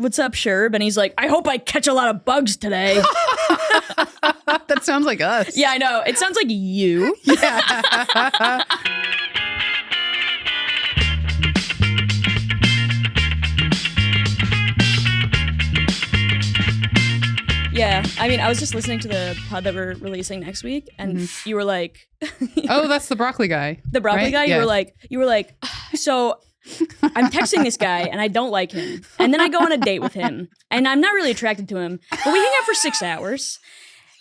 what's up, Sherb? And he's like, I hope I catch a lot of bugs today. That sounds like us. Yeah, I know. It sounds like you. Yeah. Yeah, I mean, I was just listening to the pod that we're releasing next week, and you were like, Oh, that's the broccoli guy. the broccoli right? guy. Yeah. You were like, so I'm texting this guy, and I don't like him, and then I go on a date with him, and I'm not really attracted to him, but we hang out for 6 hours,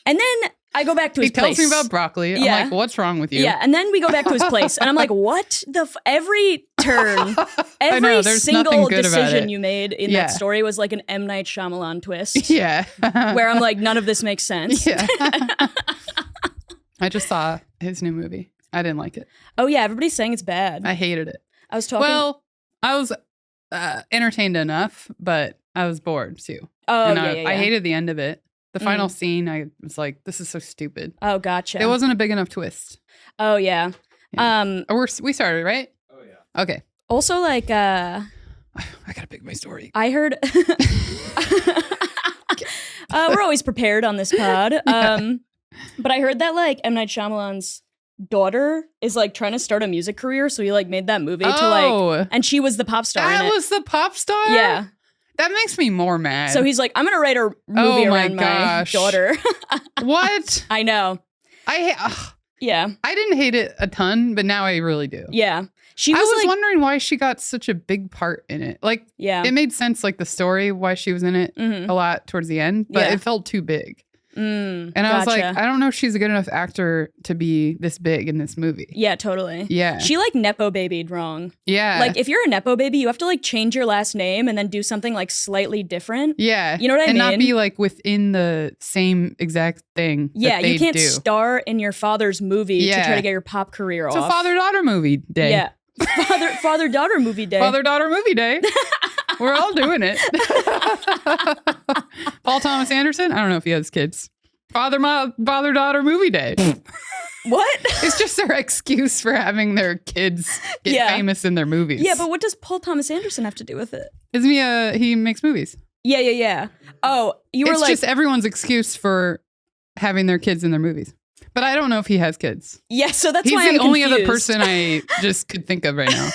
and then I go back to his He tells place. me about broccoli. Yeah. I'm like, what's wrong with you? Yeah, and then we go back to his place, and I'm like, what the every turn, every know, there's single nothing good about decision it. you made in Yeah. that story was like an M. Night Shyamalan twist. Yeah. Where I'm like, none of this makes sense. Yeah. I just saw his new movie. I didn't like it. Oh yeah, everybody's saying it's bad. I hated it. I was talking. Well, I was entertained enough, but I was bored too. oh And yeah. I hated the end of it. The final scene, I was like, this is so stupid. Oh gotcha. It wasn't a big enough twist. Oh yeah. Yeah. We started, right? Oh, yeah. Okay. Also, like, I gotta pick my story. I heard. We're always prepared on this pod. But I heard that like M. Night Shyamalan's daughter is like trying to start a music career, so he like made that movie to like, and she was the pop star. That in it. was the pop star? Yeah. That makes me more mad. So he's like, I'm gonna write a movie Oh my around gosh. my daughter. What? I know. Yeah. I didn't hate it a ton, but now I really do. Yeah. She I was, was like, wondering why she got such a big part in it. Like, yeah. it made sense, like the story, why she was in it Mhm. a lot towards the end, but Yeah. it felt too big. And And I was like, I don't know if she's a good enough actor to be this big in this movie. yeah, totally. Yeah. She like Nepo babied wrong. Yeah. Like if you're a Nepo baby, you have to like change your last name and then do something like slightly different. yeah. You know what I and mean? not be like within the same exact thing. Yeah, that you they can't do. star in your father's movie to Yeah. try to get your pop career It's off. a father-daughter movie day. Yeah. Father-daughter movie day. Father-daughter movie day. We're all doing it. Paul Thomas Anderson? I don't know if he has kids. Father-daughter movie day. What? It's just their excuse for having their kids get Yeah. famous in their movies. Yeah, but what does Paul Thomas Anderson have to do with it? Isn't he makes movies. Yeah. Oh, you were It's like, just everyone's excuse for having their kids in their movies. But I don't know if he has kids. yeah, so that's He's why I'm the only confused. other person I just could think of right now.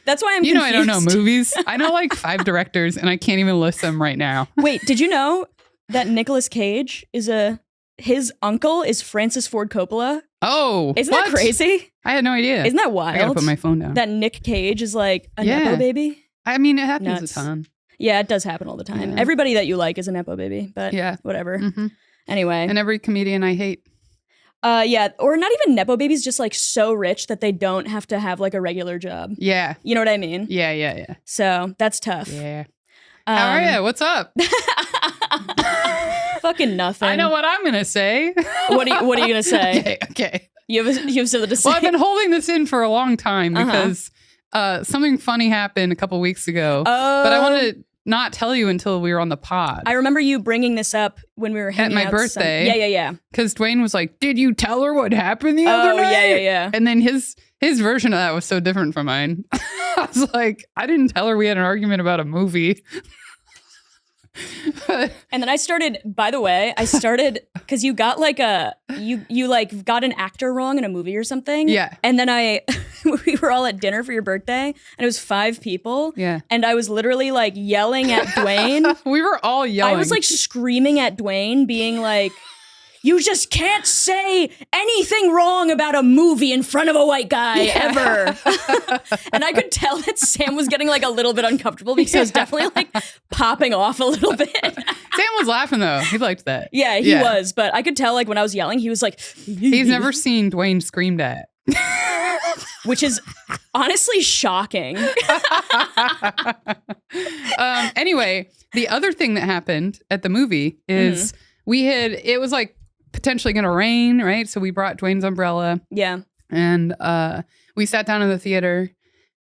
That's why I'm You know, I confused. don't know movies. I know like 5 directors and I can't even list them right now. Wait, did you know that Nicolas Cage his uncle is Francis Ford Coppola? Oh, Isn't what? that crazy? I had no idea. Isn't that I gotta wild? put my phone down. That Nick Cage is like a Yeah. Nepo baby? I mean, it happens Nuts. a ton. Yeah, it does happen all the time. Yeah. Everybody that you like is a Nepo baby, but Yeah. whatever. Mhm. Anyway. And every comedian I hate. Yeah, or not even Nepo babies, just like so rich that they don't have to have like a regular job. Yeah. You know what I mean? Yeah. So that's tough. Yeah. How are you? What's up? Fucking nothing. I know what I'm going to say. What are you gonna say? Okay. You have something to say. Well, I've been holding this in for a long time Uh-huh. because something funny happened a couple weeks ago. Oh. But I want to not tell you until we were on the pod. I remember you bringing this up when we were hanging my out birthday. Yeah. Because Dwayne was like, "Did you tell her what happened the other Oh, night?" yeah. And then his version of that was so different from mine. I was like, I didn't tell her we had an argument about a movie. And then I started, by the way, because you got like you like got an actor wrong in a movie or something. Yeah. And then we were all at dinner for your birthday and it was 5 people. Yeah. And I was literally like yelling at Dwayne. We were all yelling. I was like screaming at Dwayne, being like, you just can't say anything wrong about a movie in front of a white guy ever. And I could tell that Sam was getting like a little bit uncomfortable because I was definitely like popping off a little bit. Sam was laughing though. He liked that. Yeah, he was. But I could tell like when I was yelling, he was like, He's never seen Dwayne screamed at. which is honestly shocking. Anyway, the other thing that happened at the movie is it was like potentially going to rain, right? So we brought Dwayne's umbrella Yeah. and we sat down in the theater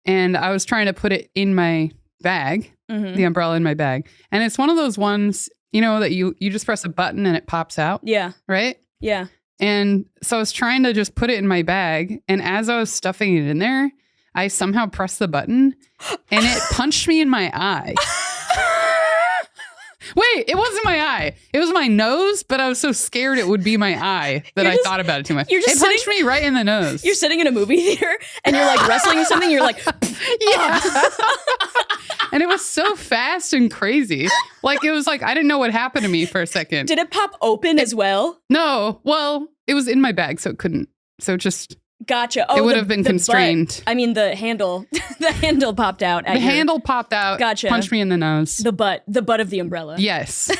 and I was trying to put it in my bag, the umbrella in my bag. And it's one of those ones, you know, that you just press a button and it pops out, Yeah. right? Yeah. And so I was trying to just put it in my bag. And as I was stuffing it in there, I somehow pressed the button and it punched me in my eye. It wasn't my eye. It was my nose, but I was so scared it would be my eye that I thought about it too much. It punched me right in the nose. You're sitting in a movie theater and you're like wrestling with something. You're like, yeah. And it was so fast and crazy. Like, it was like, I didn't know what happened to me for a second. Did it pop open as well? No. Well, it was in my bag, so it couldn't. So just... Gotcha. Oh, it would have been constrained. Butt. I mean, the handle popped out. Handle popped out. Gotcha. Punched me in the nose. The butt of the umbrella. Yes.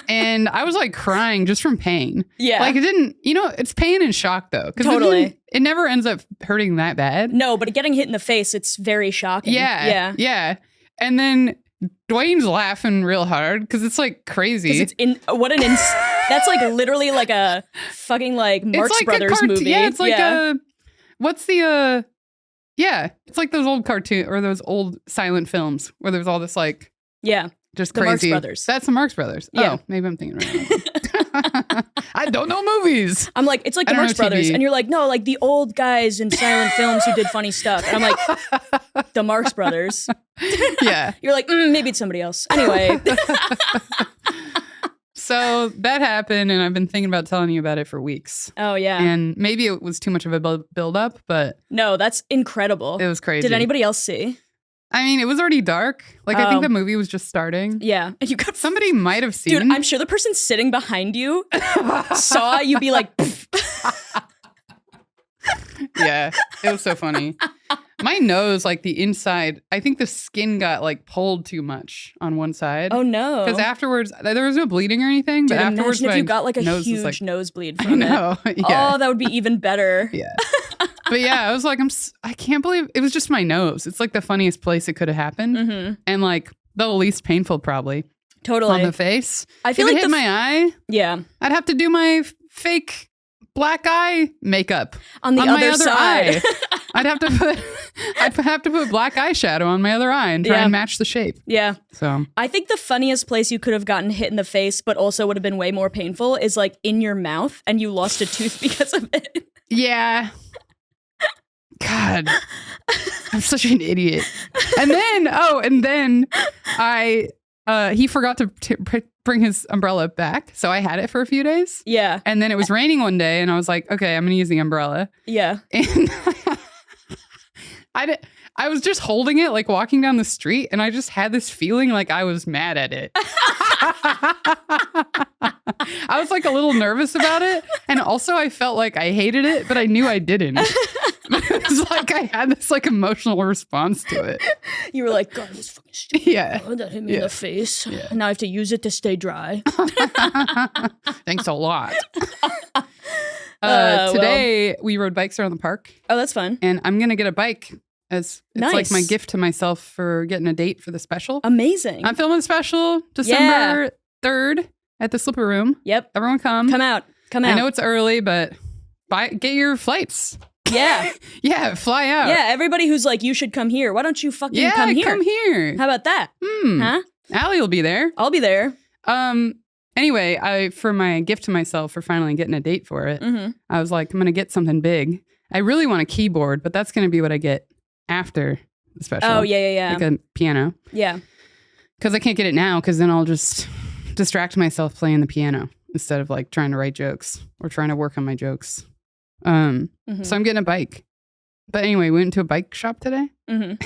And I was like crying just from pain. Yeah. Like, it didn't, it's pain and shock though. Totally. It never ends up hurting that bad. No, but getting hit in the face, it's very shocking. Yeah. Yeah. And then Dwayne's laughing real hard because it's like crazy. That's like literally like a fucking like Marx Brothers movie. Yeah, it's like it's like those old cartoon or those old silent films where there's all this like just the crazy. Marx Brothers. That's the Marx Brothers. Yeah. Oh, maybe I'm thinking right. I don't know movies. I'm like, it's like the Marx Brothers, and you're like, no, like the old guys in silent films who did funny stuff, and I'm like, the Marx Brothers. Yeah, you're like, maybe it's somebody else. Anyway. So that happened, and I've been thinking about telling you about it for weeks. Oh, yeah. And maybe it was too much of a build-up, but... No, that's incredible. It was crazy. Did anybody else see? I mean, it was already dark. Like, I think the movie was just starting. Yeah. And you got... Somebody might have seen... Dude, I'm sure the person sitting behind you saw you be like... Yeah, it was so funny. My nose, like the inside, I think the skin got like pulled too much on one side. Oh no! Because afterwards, there was no bleeding or anything. Dude, but afterwards, imagine if you got like a huge nosebleed from it. Yeah. Oh, that would be even better. Yeah. But yeah, I was like, I can't believe it was just my nose. It's like the funniest place it could have happened, and like the least painful probably. Totally on the face. I feel if like it hit my eye. Yeah, I'd have to do my fake black eye makeup on the other side. Eye. I'd have to put black eyeshadow on my other eye and try and match the shape. Yeah. So I think the funniest place you could have gotten hit in the face, but also would have been way more painful, is like in your mouth, and you lost a tooth because of it. Yeah. God, I'm such an idiot. And then he forgot to bring his umbrella back, so I had it for a few days. Yeah. And then it was raining one day, and I was like, okay, I'm gonna use the umbrella. Yeah. And I was just holding it, like walking down the street, and I just had this feeling like I was mad at it. I was like a little nervous about it, and also I felt like I hated it, but I knew I didn't. It was like I had this like emotional response to it. You were like, God, this fucking stupid. Yeah. That hit me in the face. Yeah. Now I have to use it to stay dry. Thanks a lot. Today we rode bikes around the park. Oh, that's fun. And I'm gonna get a bike as it's like my gift to myself for getting a date for the special. Amazing. I'm filming the special December 3rd at the Slipper Room. Yep. Everyone come. Come out. I know it's early, but get your flights. Yeah. Yeah, fly out. Yeah, everybody who's like, you should come here. Why don't you fucking come here? Come here. How about that? Huh? Allie will be there. I'll be there. Anyway, for my gift to myself for finally getting a date for it, I was like, I'm going to get something big. I really want a keyboard, but that's going to be what I get after the special. Oh, yeah. Like a piano. Yeah. Because I can't get it now, because then I'll just distract myself playing the piano instead of like trying to write jokes or trying to work on my jokes. So I'm getting a bike. But anyway, we went to a bike shop today. I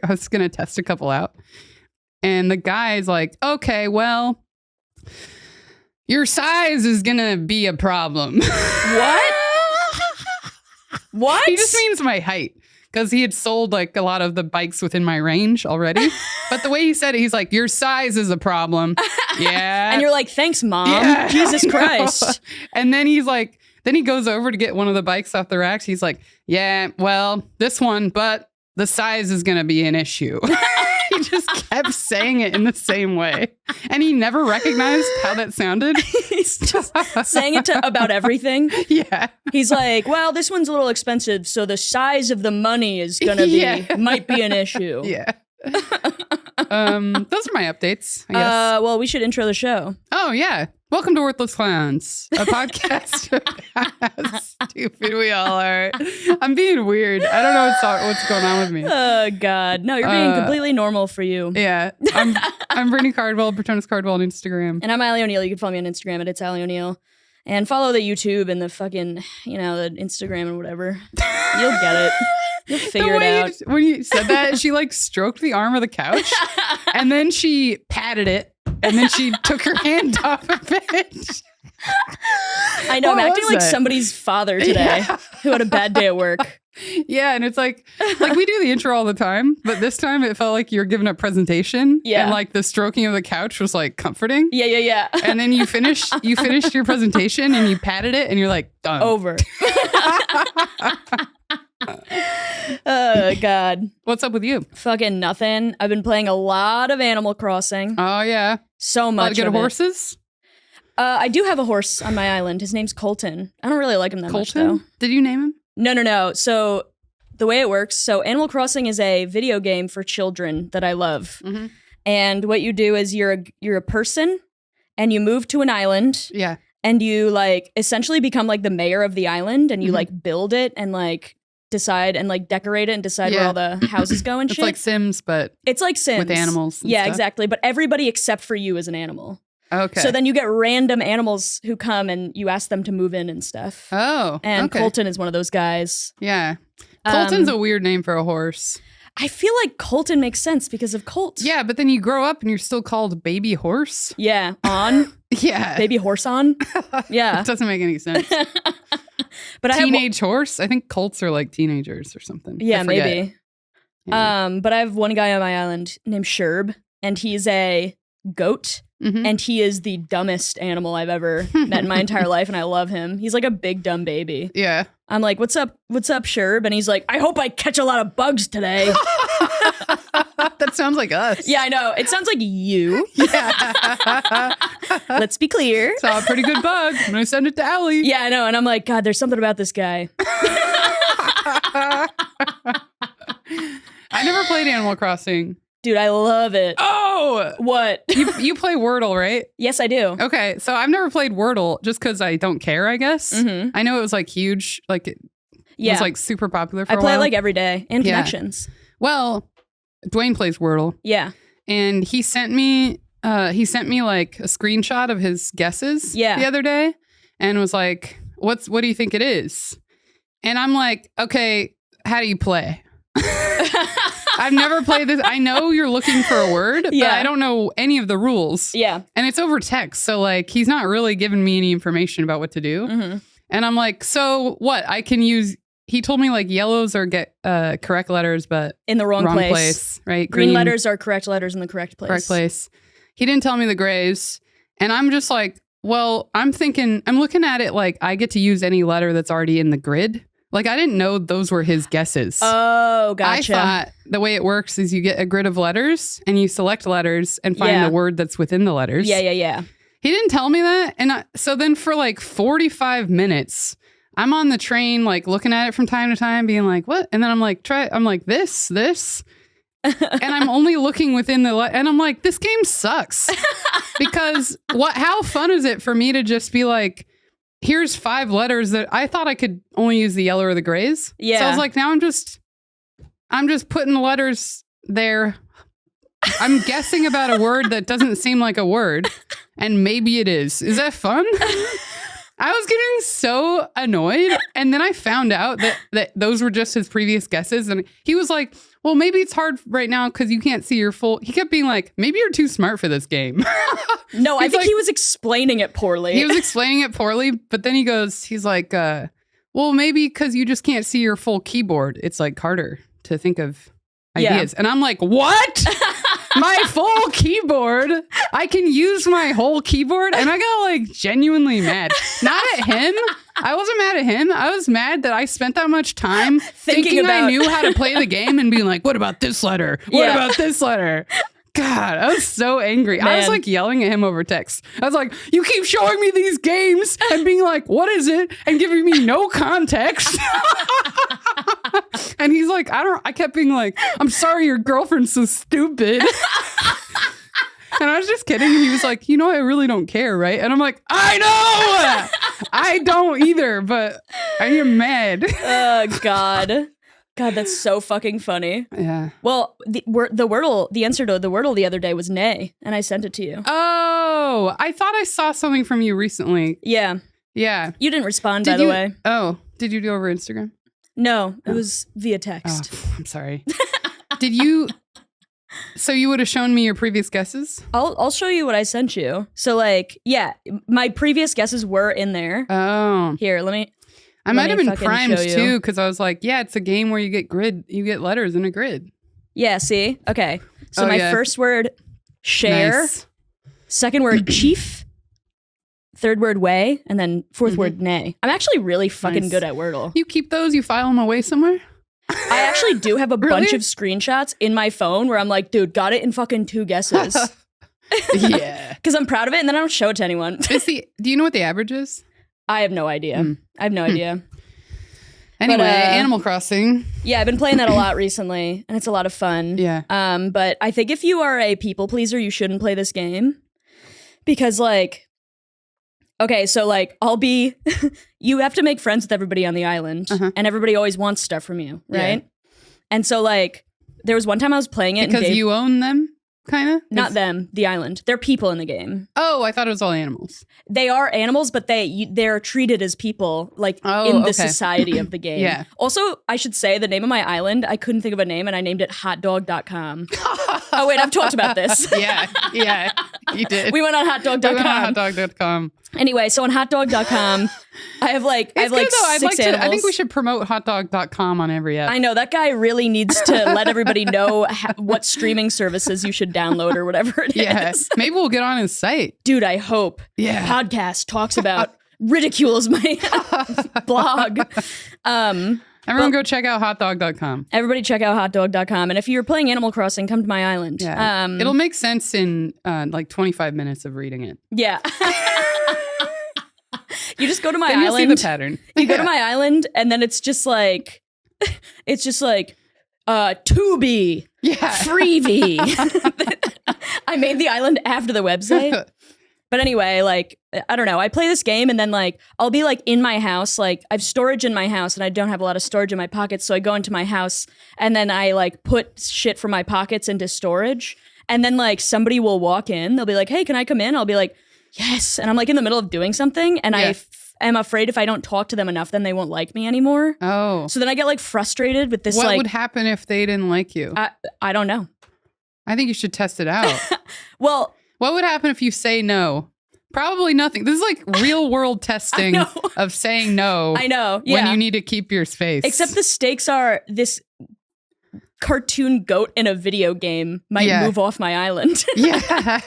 was going to test a couple out. And the guy's like, okay, well, your size is going to be a problem. What? What? He just means my height, because he had sold like a lot of the bikes within my range already. But the way he said it, he's like, your size is a problem. Yeah. And you're like, thanks, Mom. Yeah, Jesus Christ. And then he's like, then he goes over to get one of the bikes off the racks. He's like, yeah, well, this one, but the size is going to be an issue. He just kept saying it in the same way. And he never recognized how that sounded. He's just saying it about everything. Yeah. He's like, well, this one's a little expensive, so the size of the money is going to might be an issue. Yeah. Those are my updates, I guess. Well, we should intro the show. Oh, yeah. Welcome to Worthless Clowns, a podcast about how stupid we all are. I'm being weird. I don't know what's going on with me. Oh, God. No, you're being completely normal for you. Yeah. I'm Brittany Cardwell, Patronus Cardwell on Instagram. And I'm Allie O'Neill. You can follow me on Instagram at It's Allie O'Neill. And follow the YouTube and the fucking, the Instagram and whatever. You'll get it. You'll figure it out. When you said that, she like stroked the arm of the couch and then she patted it. And then she took her hand off of it. I know. I'm acting like somebody's father today who had a bad day at work. Yeah, and it's like we do the intro all the time, but this time it felt like you were giving a presentation. Yeah. And like the stroking of the couch was like comforting. Yeah. And then you finished your presentation and you patted it and you're like, done. Over. Oh, God. What's up with you? Fucking nothing. I've been playing a lot of Animal Crossing. Oh, yeah. So much. A lot of good horses? I do have a horse on my island. His name's Colton. I don't really like him that much, though. Did you name him? No. So the way it works, Animal Crossing is a video game for children that I love. Mm-hmm. And what you do is you're a person and you move to an island. Yeah. And you like essentially become like the mayor of the island and you like build it and like decide and like decorate it and decide where all the houses go and shit. It's like Sims, but it's like Sims with animals. Yeah, stuff. Exactly. But everybody except for you is an animal. Okay. So then you get random animals who come and you ask them to move in and stuff. Oh. And Colton is one of those guys. Yeah. Colton's a weird name for a horse. I feel like Colton makes sense because of Colt. Yeah, but then you grow up and you're still called baby horse. Yeah. On. Yeah. Baby horse on. Yeah. It doesn't make any sense. But teenage horse? I think colts are like teenagers or something. Yeah, maybe. Yeah. But I have one guy on my island named Sherb, and he's a goat. Mm-hmm. And he is the dumbest animal I've ever met in my entire life, and I love him. He's like a big dumb baby. Yeah. I'm like, what's up, Sherb? And he's like, I hope I catch a lot of bugs today. That sounds like us. Yeah, I know. It sounds like you. Yeah. Let's be clear. Saw a pretty good bug. I'm going to send it to Allie. Yeah, I know. And I'm like, God, there's something about this guy. I never played Animal Crossing. Dude, I love it. Oh! What? You play Wordle, right? Yes, I do. Okay, so I've never played Wordle just because I don't care, I guess. Mm-hmm. I know it was like huge, like it was like super popular for a while. I play it like every day and Connections. Well, Dwayne plays Wordle. Yeah. And he sent me like a screenshot of his guesses the other day and was like, what do you think it is? And I'm like, okay, how do you play? I've never played this. I know you're looking for a word, but I don't know any of the rules. Yeah. And it's over text. So like, he's not really giving me any information about what to do. Mm-hmm. And I'm like, so what? I can use, he told me like yellows are correct letters, but in the wrong place. Right? Green letters are correct letters in the correct place. Correct place. He didn't tell me the grays. And I'm just like, well, I'm looking at it like I get to use any letter that's already in the grid. Like, I didn't know those were his guesses. Oh, gotcha. I thought the way it works is you get a grid of letters and you select letters and find the word that's within the letters. Yeah. He didn't tell me that. And so then for like 45 minutes, I'm on the train, like looking at it from time to time, being like, what? And then I'm like, this. And I'm only looking within and I'm like, this game sucks. Because how fun is it for me to just be like, here's 5 letters that I thought I could only use the yellow or the grays. Yeah. So I was like, now I'm just putting the letters there. I'm guessing about a word that doesn't seem like a word. And maybe it is. Is that fun? I was getting so annoyed. And then I found out that those were just his previous guesses. And he was like, well, maybe it's hard right now because you can't see your full. He kept being like, maybe you're too smart for this game. No, I think he was explaining it poorly. He was explaining it poorly. But then he's like, well, maybe because you just can't see your full keyboard. It's like harder to think of ideas. Yeah. And I'm like, what? My full keyboard? I can use my whole keyboard? And I got like genuinely mad. Not at him. I wasn't mad at him. I was mad that I spent that much time thinking I knew how to play the game and being like, what about this letter? What about this letter? God, I was so angry. Man. I was like yelling at him over text. I was like, you keep showing me these games and being like, what is it? And giving me no context. And he's like, I kept being like, I'm sorry your girlfriend's so stupid. And I was just kidding. And he was like, I really don't care, right? And I'm like, I know. I don't either, but I am mad. Oh, God. God, that's so fucking funny. Yeah. Well, the answer to the Wordle the other day was nay, and I sent it to you. Oh, I thought I saw something from you recently. Yeah. Yeah. You didn't respond, by the way. Oh, did you do over Instagram? No, it was via text. Oh, I'm sorry. Did you... So you would have shown me your previous guesses? I'll show you what I sent you. So my previous guesses were in there. Oh. Here, I might have been primed too, because I was like, it's a game where you get letters in a grid. Yeah, see? Okay. So my first word, share. Nice. Second word, chief. Third word, way. And then fourth word, nay. I'm actually really fucking good at Wordle. You keep those? You file them away somewhere? I actually do have a bunch of screenshots in my phone where I'm like, dude, got it in fucking 2 guesses. Yeah. Because I'm proud of it and then I don't show it to anyone. Do you know what the average is? I have no idea. I have no idea. Anyway, Animal Crossing. Yeah, I've been playing that a lot recently and it's a lot of fun. Yeah. But I think if you are a people pleaser, you shouldn't play this game. Because okay, so you have to make friends with everybody on the island and everybody always wants stuff from you, right? Yeah. And so there was one time I was playing it because you own them, kind of? Not them, the island. They're people in the game. Oh, I thought it was all animals. They are animals, but they're treated as people in the society of the game. Yeah. Also, I should say the name of my island, I couldn't think of a name and I named it hotdog.com. Oh wait, I've talked about this. Yeah, you did. We went on hotdog.com. We went on hotdog.com. Anyway, so on hotdog.com, I have 6 animals. I think we should promote hotdog.com on every app. I know, that guy really needs to let everybody know what streaming services you should download or whatever it is. Maybe we'll get on his site. Dude, I hope. Yeah. Podcast talks about, ridicules my blog. Everyone go check out hotdog.com. Everybody check out hotdog.com. And if you're playing Animal Crossing, come to my island. Yeah. It'll make sense in 25 minutes of reading it. Yeah. You just go to my then island. You'll see the pattern. You go to my island and then it's just Tubi. Yeah. Freebie. I made the island after the website. But anyway, I don't know. I play this game and then I'll be in my house. I have storage in my house and I don't have a lot of storage in my pockets. So I go into my house and then I put shit from my pockets into storage. And then somebody will walk in. They'll be like, hey, can I come in? I'll be like, yes. And I'm in the middle of doing something. And I am afraid if I don't talk to them enough, then they won't like me anymore. Oh. So then I get frustrated with this. What would happen if they didn't like you? I don't know. I think you should test it out. Well, what would happen if you say no? Probably nothing. This is real world testing of saying no. I know. Yeah. When you need to keep your space. Except the stakes are this cartoon goat in a video game might move off my island. Yeah.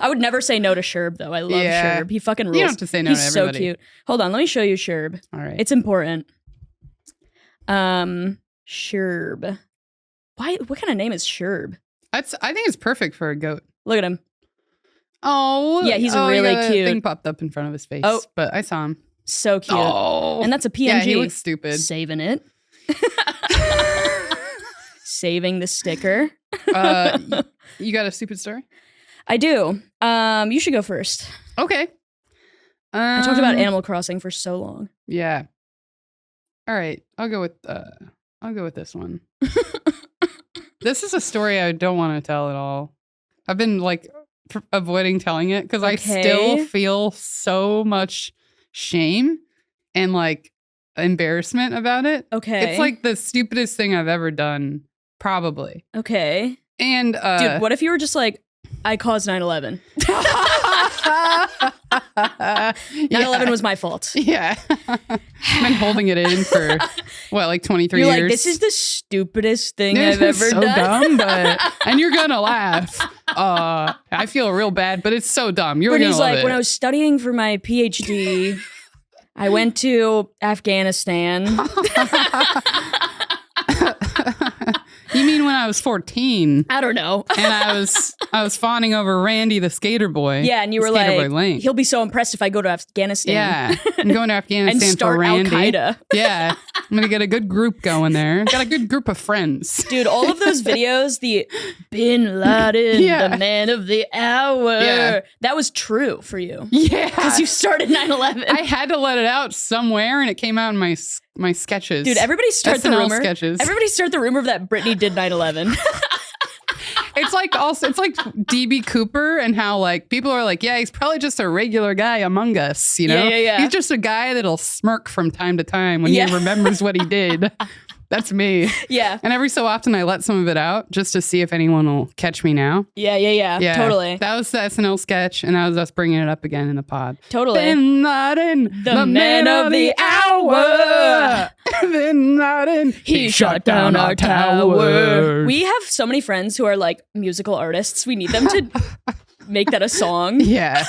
I would never say no to Sherb, though. I love Sherb. He fucking rules. You don't have to say no to everybody. He's so cute. Hold on. Let me show you Sherb. All right. It's important. Sherb. What kind of name is Sherb? I think it's perfect for a goat. Look at him. Oh. Yeah, he's really cute. Thing popped up in front of his face. Oh. But I saw him. So cute. Oh. And that's a PNG. Yeah, he looks stupid. Saving it. Saving the sticker. You got a stupid story? I do. You should go first. Okay. I talked about Animal Crossing for so long. Yeah. All right. I'll go with this one. This is a story I don't want to tell at all. I've been avoiding telling it because I still feel so much shame and embarrassment about it. Okay. It's the stupidest thing I've ever done, probably. Okay. And dude, what if you were just I caused 9/11? 9/11 was my fault. Yeah. I've been holding it in for 23 years. You're this is the stupidest thing I've ever so done. Dumb, and you're gonna laugh. I feel real bad, but it's so dumb. You're gonna love it. When I was studying for my PhD, I went to Afghanistan. You mean when I was 14? I don't know. And I was fawning over Randy, the skater boy. Yeah, and you were Skater Boy like, Link. he'll be so impressed if I go to Afghanistan. Yeah, I'm going to Afghanistan and start for Randy. Al-Qaeda. Yeah, I'm going to get a good group going there. Got a good group of friends. Dude, all of those videos, the Bin Laden, the man of the hour, that was true for you. Yeah. Because you started 9/11. I had to let it out somewhere, and it came out in my sketches. Dude, everybody start the SNL rumor. sketches. Everybody start the rumor that Britney did 9/11. It's like DB Cooper and how like people are like, yeah, he's probably just a regular guy among us, you know? Yeah. He's just a guy that'll smirk from time to time when he remembers what he did. That's me. Yeah. And every so often I let some of it out just to see if anyone will catch me now. Yeah. Totally. That was the SNL sketch, and that was us bringing it up again in the pod. Totally. Bin Laden, the man of the hour. Bin Laden, he shot down our tower. We have so many friends who are like musical artists. We need them to make that a song. Yeah.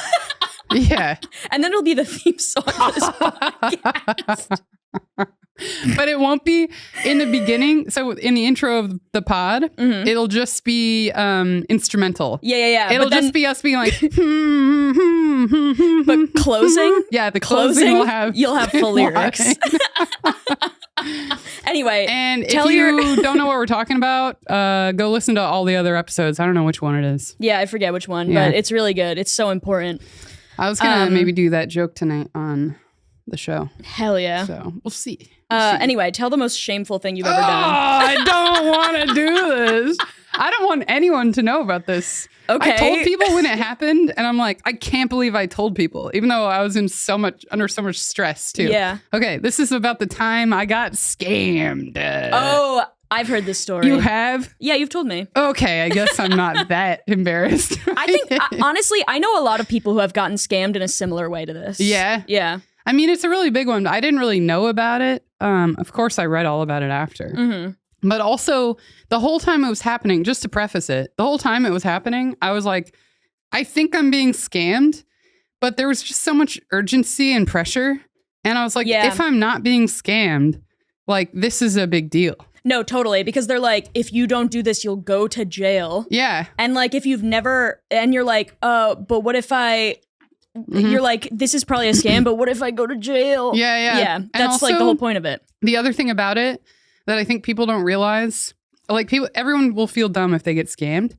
Yeah. And then it'll be the theme song for this podcast. But it won't be in the beginning. So in the intro of the pod, it'll just be instrumental. Yeah. It'll just be us being like, but closing? Yeah, the closing will have you'll have full lyrics. Anyway, and if you don't know what we're talking about, go listen to all the other episodes. I don't know which one it is. Yeah, I forget which one, but it's really good. It's so important. I was gonna maybe do that joke tonight on the show. Hell yeah. So we'll see. Anyway, tell the most shameful thing you've ever done. I don't want to do this. I don't want anyone to know about this. Okay. I told people when it happened, and I'm like, I can't believe I told people, even though I was under so much stress too. Yeah. Okay, this is about the time I got scammed. Oh, I've heard this story. You have? Yeah, you've told me. Okay, I guess I'm not that embarrassed. I think, honestly, I know a lot of people who have gotten scammed in a similar way to this. Yeah? Yeah. I mean, it's a really big one. I didn't really know about it. Of course, I read all about it after. Mm-hmm. But also, the whole time it was happening, just to preface it, the whole time it was happening, I was like, I think I'm being scammed. But there was just so much urgency and pressure. And I was like, if I'm not being scammed, like, this is a big deal. No, totally. Because they're like, if you don't do this, you'll go to jail. Yeah. And like, if you've never, and you're like, but what if I... You're like, this is probably a scam, but what if I go to jail? Yeah. Yeah, that's also, like the whole point of it. The other thing about it that I think people don't realize, like everyone will feel dumb if they get scammed.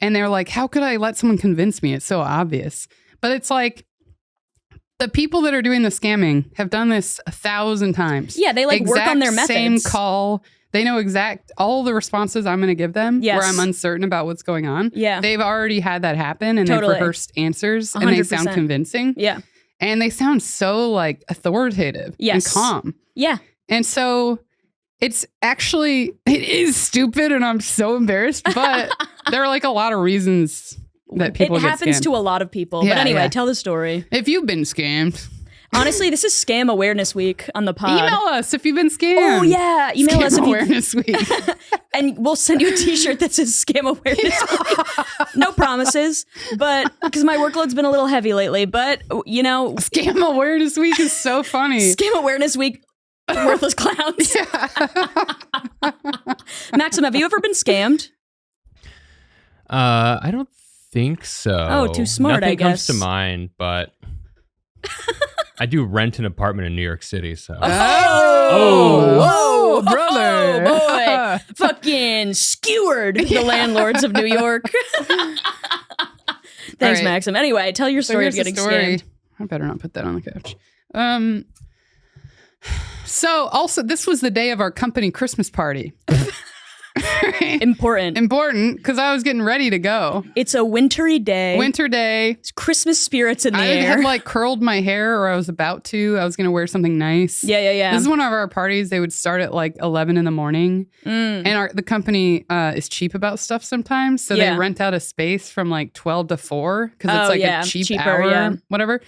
And they're like, how could I let someone convince me? It's so obvious. But it's like, the people that are doing the scamming have done this 1,000 times. Yeah, they like work on their methods. Same call. They know all the responses I'm going to give them where I'm uncertain about what's going on. Yeah. They've already had that happen and they've rehearsed answers 100%. And they sound convincing. Yeah. And they sound so like authoritative and calm. Yeah. And so it is stupid and I'm so embarrassed, but there are like a lot of reasons that people get scammed. It happens to a lot of people. But anyway, tell the story. If you've been scammed. Honestly, this is Scam Awareness Week on the pod. Email us if you've been scammed. Oh, yeah. Email us if Awareness Week. And we'll send you a t-shirt that says Scam Awareness Week. No promises, but because my workload's been a little heavy lately, but you know. Scam Awareness Week is so funny. Scam Awareness Week, worthless clowns. Maxim, have you ever been scammed? I don't think so. Oh, too smart, Nothing I guess. comes to mind, but I do rent an apartment in New York City, so. Oh, brother. Oh, boy. Fucking skewered the landlords of New York. Thanks, Maxim. Anyway, tell your story of getting scammed. I better not put that on the couch. So also, this was the day of our company Christmas party. Important, because I was getting ready to go. It's a wintry day. It's Christmas spirits in the air. I had like curled my hair, or I was about to. I was going to wear something nice. Yeah. This is one of our parties. They would start at like 11 in the morning. And the company is cheap about stuff sometimes. So they rent out a space from like 12 to 4 because it's like a cheaper hour, whatever.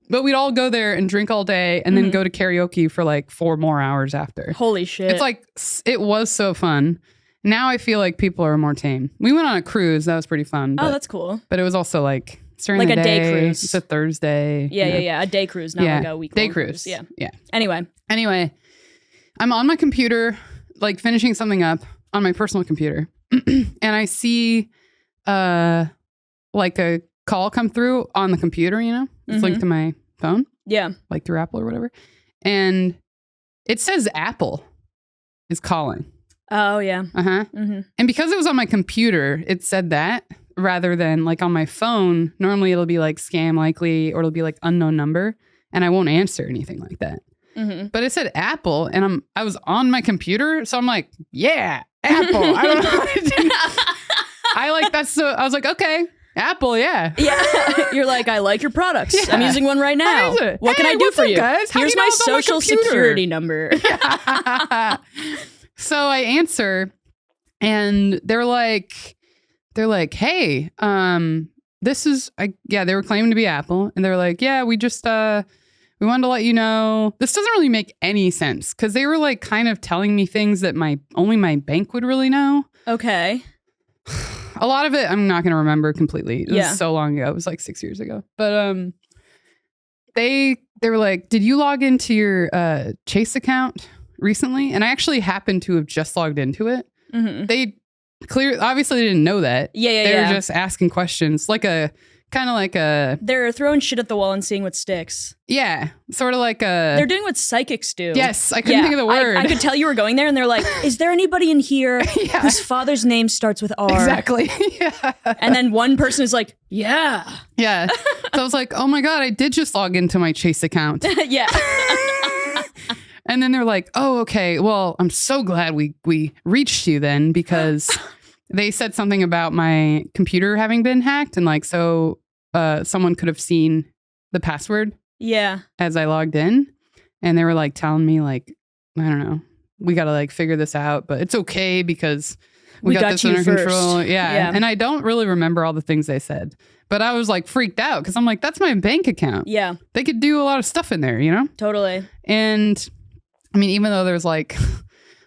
But we'd all go there and drink all day and then go to karaoke for like 4 more hours after. Holy shit. It's like, it was so fun. Now I feel like people are more tame. We went on a cruise. That was pretty fun. Oh, that's cool. But it was also like, it's during like the a day cruise. It's a Thursday. Yeah. A day cruise, not like a week day cruise. Yeah. Yeah. Anyway, I'm on my computer, like finishing something up. on my personal computer and I see like a call come through on the computer, you know, it's linked to my phone. Yeah. Like through Apple or whatever. And it says Apple is calling. Oh, yeah. Uh-huh. And because it was on my computer, it said that rather than like on my phone. Normally it'll be like scam likely or it'll be like unknown number and I won't answer anything like that. But it said Apple and I was on my computer. So I'm like, yeah, Apple. I don't know what to do. I was like, okay, Apple, yeah. Yeah. You're like, I like your products. Yeah. I'm using one right now. What can I do for you? Guys? Here's my social security number. So I answer and they're like, hey, this is, they were claiming to be Apple. And they're like, yeah, we just, we wanted to let you know. This doesn't really make any sense because they were like kind of telling me things that only my bank would really know. Okay. A lot of it I'm not going to remember completely. It was so long ago. It was like 6 years ago. But they were like, did you log into your Chase account recently? And I actually happened to have just logged into it. They obviously didn't know that. They were just asking questions they're throwing shit at the wall and seeing what sticks. Yeah. Sort of like they're doing what psychics do. Yes. I couldn't think of the word. I could tell you were going there and they're like, is there anybody in here whose father's name starts with R? Exactly. Yeah. And then one person is like, yeah. Yeah. So I was like, oh my God, I did just log into my Chase account. Yeah. And then they're like, oh, okay, well, I'm so glad we reached you then because they said something about my computer having been hacked. And like, so someone could have seen the password as I logged in. And they were like telling me like, I don't know, we got to like figure this out, but it's okay because we got this under control. Yeah. And I don't really remember all the things they said, but I was like freaked out because I'm like, that's my bank account. Yeah. They could do a lot of stuff in there, you know? Totally. And I mean, even though there's like,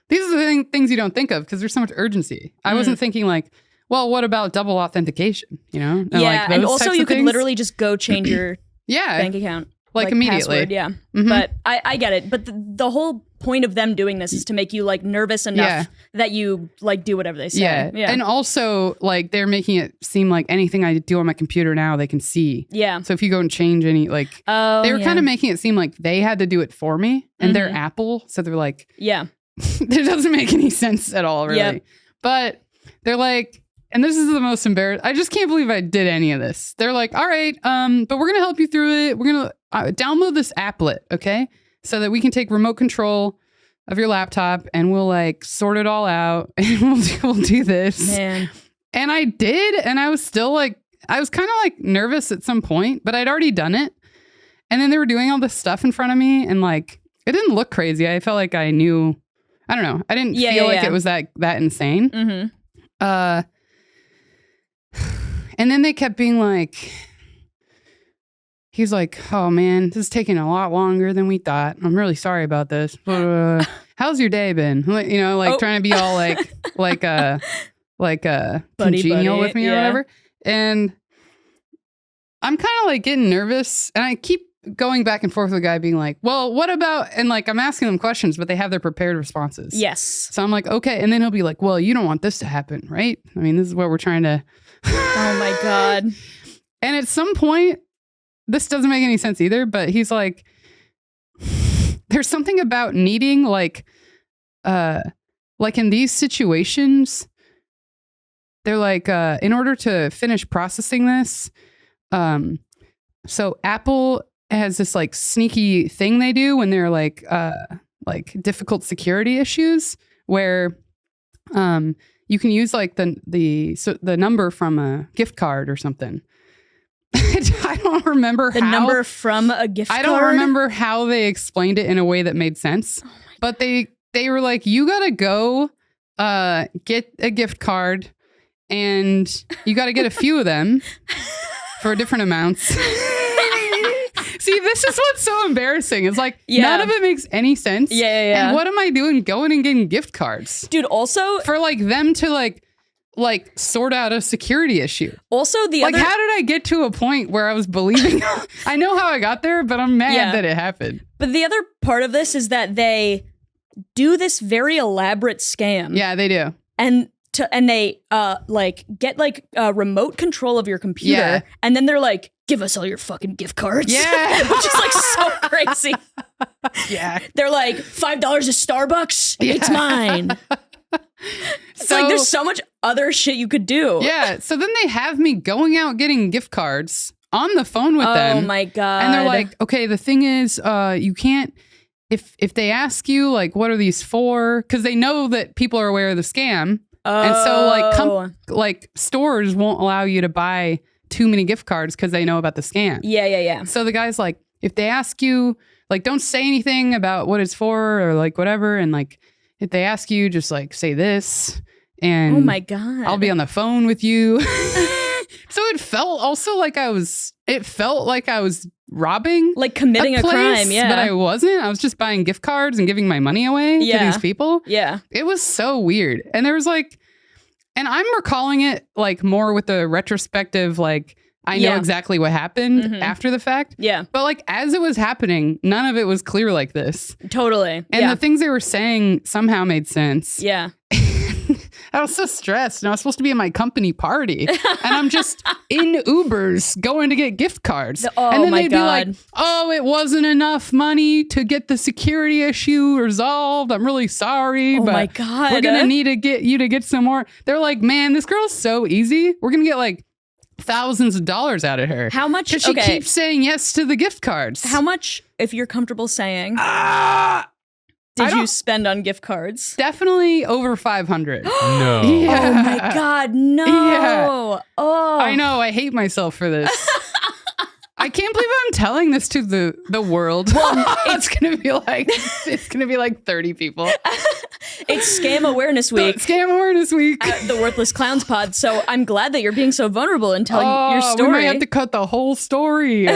these are the things you don't think of because there's so much urgency. I wasn't thinking like, well, what about double authentication? You know? And yeah. And also you could literally just go change your bank account. Like immediately. Password, yeah. But I get it. But the whole point of them doing this is to make you like nervous enough that you like do whatever they say. Yeah. And also like they're making it seem like anything I do on my computer now they can see. Yeah. So if you go and change any like they were kind of making it seem like they had to do it for me and they're Apple. So they're like, yeah, it doesn't make any sense at all really. Yep. But they're like, and this is the most embarrassing. I just can't believe I did any of this. They're like, all right, but we're going to help you through it. We're going to download this applet, okay? So that we can take remote control of your laptop and we'll like sort it all out and we'll do this. Man. And I did. And I was still like, I was kind of like nervous at some point, but I'd already done it. And then they were doing all this stuff in front of me and like, it didn't look crazy. I felt like I knew, I don't know. I didn't feel like it was that insane. And then they kept being like, he's like, oh man, this is taking a lot longer than we thought. I'm really sorry about this. How's your day been? You know, like trying to be all congenial with me or whatever. And I'm kind of like getting nervous and I keep going back and forth with the guy being like, well, what about, and like, I'm asking them questions, but they have their prepared responses. Yes. So I'm like, okay. And then he'll be like, well, you don't want this to happen, right? I mean, this is what we're trying to. Oh my God. And at some point, this doesn't make any sense either, but he's like, there's something about needing like in these situations, they're like, in order to finish processing this, so Apple has this like sneaky thing they do when they're like difficult security issues where you can use like the number from a gift card or something. I don't remember the number from a gift card. I don't remember how they explained it in a way that made sense. But they were like, you gotta go get a gift card and you gotta get a few of them for different amounts. See, this is what's so embarrassing. It's like none of it makes any sense. Yeah. And what am I doing going and getting gift cards? Dude, also for like them to like sort out a security issue. Also how did I get to a point where I was believing I know how I got there, but I'm mad that it happened. But the other part of this is that they do this very elaborate scam. Yeah, they do. and they like get like remote control of your computer, Yeah. and then they're like, give us all your fucking gift cards. Yeah. Which is like so crazy. Yeah. They're like, $5 to Starbucks, it's mine. It's like there's so much other shit you could do. Yeah. So then they have me going out getting gift cards on the phone with them. Oh my God. And they're like, okay, the thing is, you can't, if they ask you like, what are these for? Because they know that people are aware of the scam. And so like stores won't allow you to buy too many gift cards because they know about the scam. Yeah. So the guy's like, if they ask you, like, don't say anything about what it's for or like whatever. And like, if they ask you, just like say this. And oh my God. I'll be on the phone with you. So it felt also like I was robbing, like committing a place, crime. Yeah. But I wasn't. I was just buying gift cards and giving my money away to these people. Yeah. It was so weird. And there was like, and I'm recalling it like more with the retrospective, like I know exactly what happened after the fact. Yeah. But like as it was happening, none of it was clear like this. Totally. And the things they were saying somehow made sense. Yeah. I was so stressed and I was supposed to be at my company party and I'm just in Ubers going to get gift cards. Oh, and then my they'd God. be like, oh, it wasn't enough money to get the security issue resolved. I'm really sorry. Oh but my God. we're going to need to get you to get some more. They're like, man, this girl's so easy. We're going to get like thousands of dollars out of her. How much? Because she keeps saying yes to the gift cards. How much, if you're comfortable saying, did you spend on gift cards? Definitely over 500. No. Yeah. Oh my God, no. Yeah. Oh. I know. I hate myself for this. I can't believe I'm telling this to the world. Well, it's gonna be like 30 people. It's Scam Awareness Week. Scam Awareness Week. At the Worthless Clowns Pod. So I'm glad that you're being so vulnerable and telling your story. We might have to cut the whole story.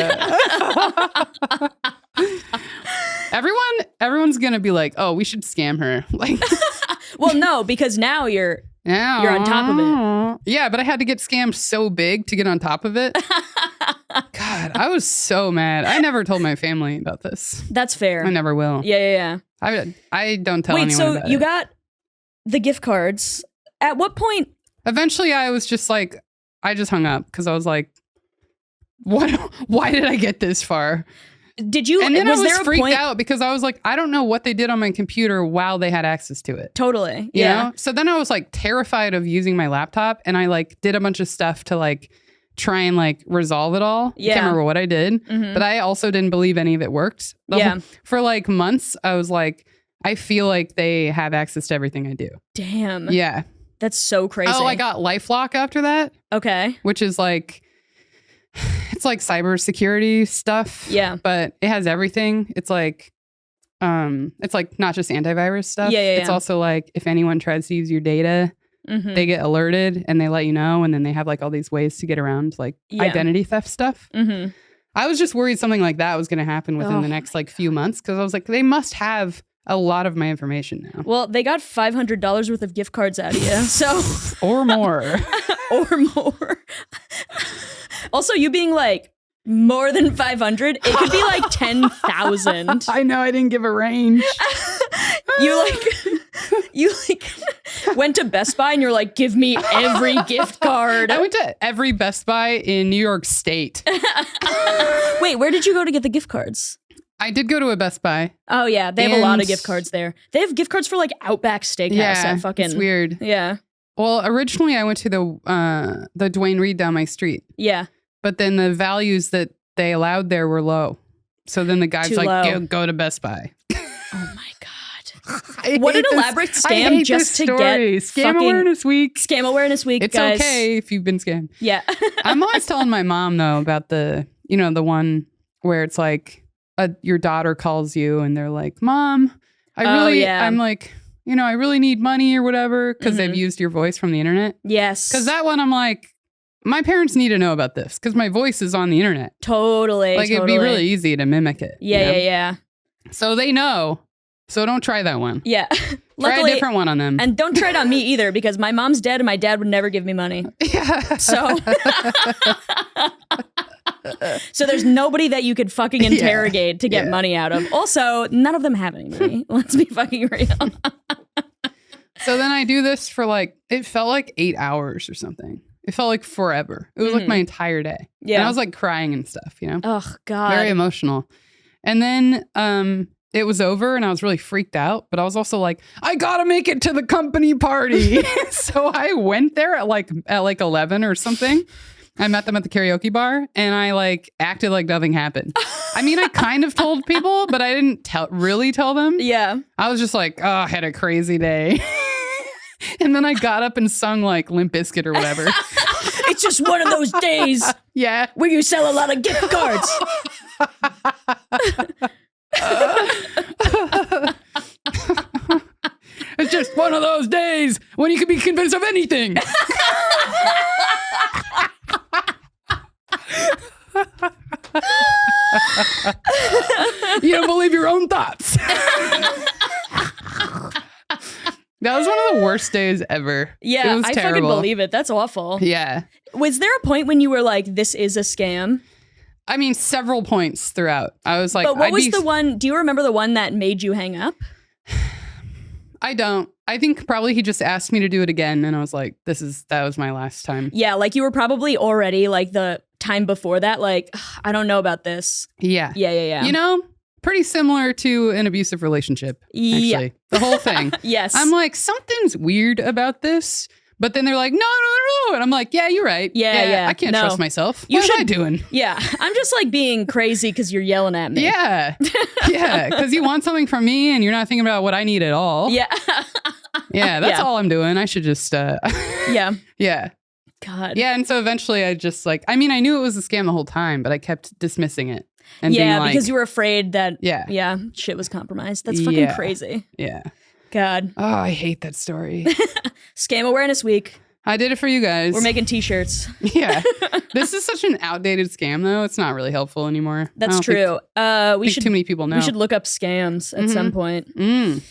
Everyone's gonna be like, "Oh, we should scam her." Like, well, no, because now you're on top of it. Yeah, but I had to get scammed so big to get on top of it. God, I was so mad. I never told my family about this. That's fair. I never will. Yeah. I don't tell anyone about it. Wait, so you got the gift cards. At what point? Eventually, I was just like, I just hung up because I was like, "What? Why did I get this far?" Did you? And then was I was there a freaked point? out because I was like, I don't know what they did on my computer while they had access to it. Totally. You Yeah. know? So then I was like terrified of using my laptop, and I like did a bunch of stuff to like try and like resolve it all. Yeah. I can't remember what I did, but I also didn't believe any of it worked. For like months, I was like, I feel like they have access to everything I do. Damn. Yeah. That's so crazy. Oh, I got LifeLock after that. Okay. Which is like, it's like cybersecurity stuff. Yeah. But it has everything. It's like not just antivirus stuff. Yeah. It's also like if anyone tries to use your data, they get alerted and they let you know, and then they have like all these ways to get around like identity theft stuff. I was just worried something like that was going to happen within the next like few months because I was like, they must have a lot of my information now. Well, they got $500 worth of gift cards out of you, so or more. Or more. Also, you being like more than 500, it could be like 10,000. I know, I didn't give a range. You went to Best Buy and you're like, give me every gift card. I went to every Best Buy in New York State. Wait, where did you go to get the gift cards? I did go to a Best Buy. Oh yeah, they have a lot of gift cards there. They have gift cards for like Outback Steakhouse. It's weird. Yeah. Well, originally I went to the Dwayne Reed down my street. Yeah. But then the values that they allowed there were low. So then the guy's Too like, low. go to Best Buy. Oh my God. What an elaborate scam just to get Scam Awareness Week. Scam Awareness Week, It's guys. okay if you've been scammed. Yeah. I'm always telling my mom though about the one where it's like your daughter calls you and they're like, Mom, I'm like, I really need money or whatever because they've used your voice from the internet. Yes. Because that one I'm like, my parents need to know about this because my voice is on the internet. Totally. It'd be really easy to mimic it. Yeah. So they know. So don't try that one. Yeah. Try a different one on them. And don't try it on me either because my mom's dead and my dad would never give me money. Yeah. So there's nobody that you could fucking interrogate to get money out of. Also, none of them have any money. Let's be fucking real. So then I do this for like, it felt like 8 hours or something. It felt like forever. It was like my entire day. Yeah. And I was like crying and stuff, you know? Oh, God. Very emotional. And then it was over and I was really freaked out, but I was also like, I gotta make it to the company party. So I went there at like 11 or something. I met them at the karaoke bar and I like acted like nothing happened. I mean, I kind of told people, but I didn't really tell them. Yeah. I was just like, oh, I had a crazy day. And then I got up and sung like Limp Bizkit or whatever. It's just one of those days Yeah. where you sell a lot of gift cards. It's just one of those days when you can be convinced of anything. You don't believe your own thoughts. That was one of the worst days ever. Yeah, it was I terrible. fucking believe it. That's awful. Yeah. Was there a point when you were like, this is a scam? I mean, several points throughout. I was like, But what was the one? Do you remember the one that made you hang up? I don't. I think probably he just asked me to do it again. And I was like, that was my last time. Yeah, like you were probably already like the time before that, like, I don't know about this. Yeah. Yeah. You know, pretty similar to an abusive relationship, actually. Yeah. The whole thing. Yes. I'm like, something's weird about this. But then they're like, no. And I'm like, yeah, you're right. Yeah. I can't No. trust myself. You What am I should- doing? Yeah, I'm just like being crazy because you're yelling at me. Yeah. Yeah. Because you want something from me and you're not thinking about what I need at all. Yeah. Yeah. That's Yeah. all I'm doing. I should just, Yeah. yeah. God. Yeah. And so eventually I just like, I mean, I knew it was a scam the whole time, but I kept dismissing it. And being Yeah, like, because you were afraid that Yeah. shit was compromised. That's fucking Yeah. crazy. Yeah. God. Oh, I hate that story. Scam Awareness Week. I did it for you guys. We're making t-shirts. Yeah. This is such an outdated scam, though. It's not really helpful anymore. I That's don't true. Think, We think should too many people know. we should look up scams at some point. Mm.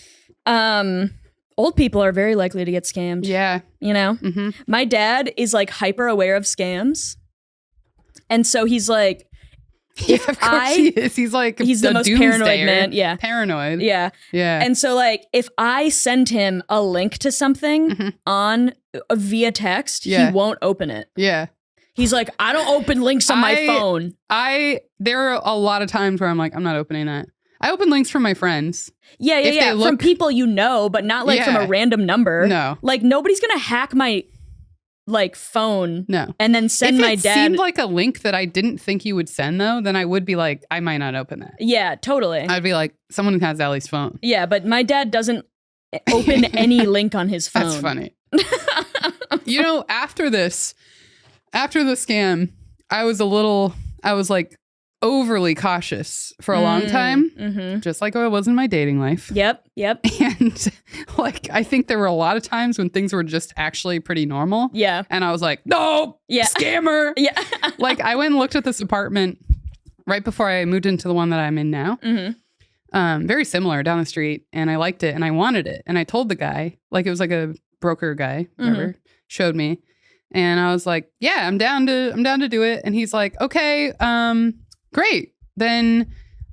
Old people are very likely to get scammed. Yeah. You know? Mm-hmm. My dad is like hyper aware of scams. And so he's like, Yeah, of course he is. He's like he's the most paranoid doomsdayer. man. Yeah. Paranoid. Yeah. Yeah. And so like if I send him a link to something Mhm. on via text, Yeah. he won't open it. Yeah. He's like, I don't open links on my phone. There are a lot of times where I'm like, I'm not opening that. I open links from my friends. Yeah. If they From look- people you know, but not like from Yeah. a random number. No. Like nobody's gonna hack my like phone No. and then send if my it dad. seemed like a link that I didn't think you would send, though, then I would be like, I might not open that. Yeah, totally. I'd be like, someone has Allie's phone. Yeah, but my dad doesn't open any link on his phone. That's funny. You know, after the scam, I was like overly cautious for a long time, Mm-hmm. just like I was in my dating life. Yep. And like, I think there were a lot of times when things were just actually pretty normal. Yeah. And I was like, no, Yeah. scammer. Yeah. Like, I went and looked at this apartment right before I moved into the one that I'm in now. Mm-hmm. Very similar down the street. And I liked it and I wanted it. And I told the guy, like, it was like a broker guy, whatever, showed me. And I was like, yeah, I'm down to do it. And he's like, okay, great. Then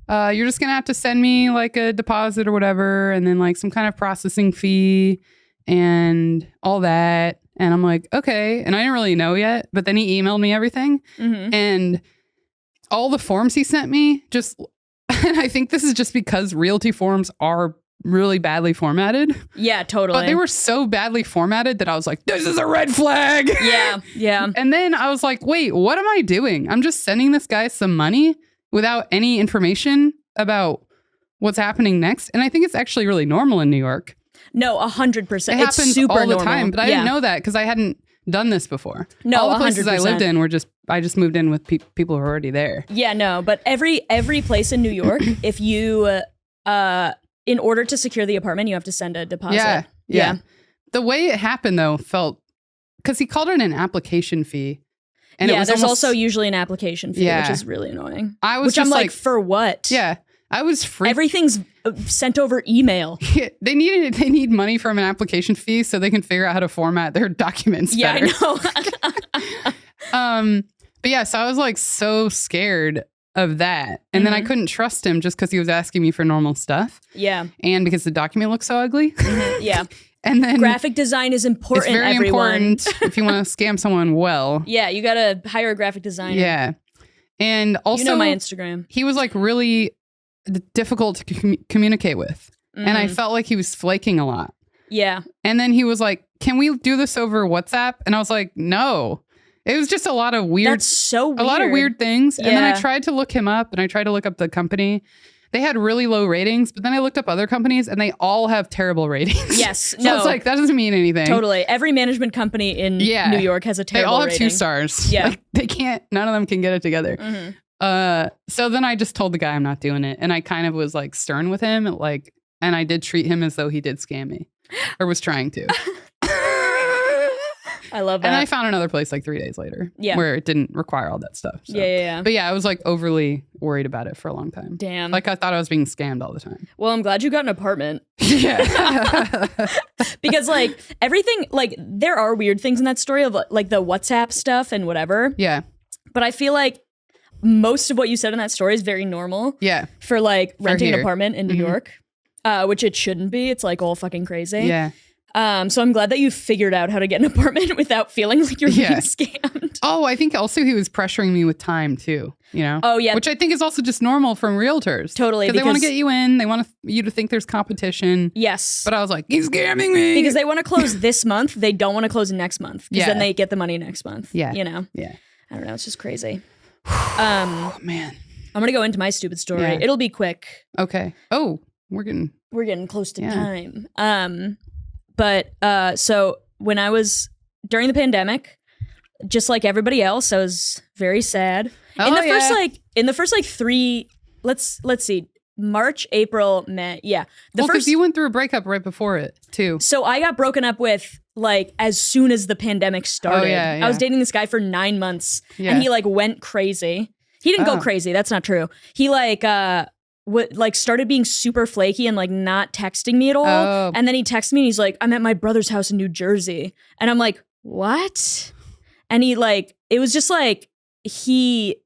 you're just going to have to send me like a deposit or whatever. And then like some kind of processing fee and all that. And I'm like, okay. And I didn't really know yet. But then he emailed me everything. Mm-hmm. And all the forms he sent me just, and I think this is just because realty forms are really badly formatted. Yeah, totally. But they were so badly formatted that I was like, this is a red flag. Yeah. And then I was like, wait, what am I doing? I'm just sending this guy some money without any information about what's happening next. And I think it's actually really normal in New York. No, 100%. It It's happens super all the normal. time. But I didn't know that because I hadn't done this before. No, all the places I 100%. lived in were I just moved in with people who were already there. Yeah, no, but every place in New York, if you in order to secure the apartment, you have to send a deposit. Yeah. The way it happened though felt, because he called it an application fee. And it was there's almost, also usually an application fee, Yeah. which is really annoying. I was Which just I'm like, for what? yeah, I was freaked. Everything's sent over email. They need money from an application fee so they can figure out how to format their documents Yeah, better. I know. But yeah, so I was like so scared of that. And then I couldn't trust him just because he was asking me for normal stuff Yeah. and because the document looked so ugly. Yeah. And then graphic design is important, it's very everyone. important if you want to scam someone well. Yeah, you got to hire a graphic designer. Yeah. And also, you know my Instagram. He was like really difficult to communicate with. And I felt like he was flaking a lot. Yeah. And then he was like, can we do this over WhatsApp? And I was like, no. It was just a lot of weird. That's so weird. A lot of weird things. Yeah. And then I tried to look him up and I tried to look up the company. They had really low ratings, but then I looked up other companies and they all have terrible ratings. Yes. So it's like, that doesn't mean anything. Totally. Every management company in New York has a terrible rating. They all have rating. 2 stars. Yeah. Like, they can't, none of them can get it together. So then I just told the guy I'm not doing it. And I kind of was like stern with him. Like, and I did treat him as though he did scam me or was trying to. I love that. And I found another place like 3 days later where it didn't require all that stuff. So. Yeah. But yeah, I was like overly worried about it for a long time. Damn. Like I thought I was being scammed all the time. Well, I'm glad you got an apartment. Yeah. Because like everything, like there are weird things in that story of like the WhatsApp stuff and whatever. Yeah. But I feel like most of what you said in that story is very normal. Yeah. For like renting an here. apartment in New York, which it shouldn't be. It's like all fucking crazy. Yeah. So I'm glad that you figured out how to get an apartment without feeling like you're being scammed. Oh, I think also he was pressuring me with time too, you know? Oh, yeah. Which I think is also just normal from realtors. Totally. Because they want to get you in. They want you to think there's competition. Yes. But I was like, he's scamming me. Because they want to close this month. They don't want to close next month. Because Yeah. then they get the money next month. Yeah. You know? Yeah. I don't know. It's just crazy. Oh, man. I'm going to go into my stupid story. Yeah. It'll be quick. Okay. Oh, we're getting close to time. So when I was during the pandemic, just like everybody else, I was very sad. In the first 3, let's see, March, April, May. Yeah. Because you went through a breakup right before it too. So I got broken up with like as soon as the pandemic started. Oh, yeah. I was dating this guy for 9 months Yeah. and he like went crazy. He didn't go crazy. That's not true. He started being super flaky and like not texting me at all. Oh. And then he texted me and he's like, I'm at my brother's house in New Jersey. And I'm like, what? And he like, it was just like, he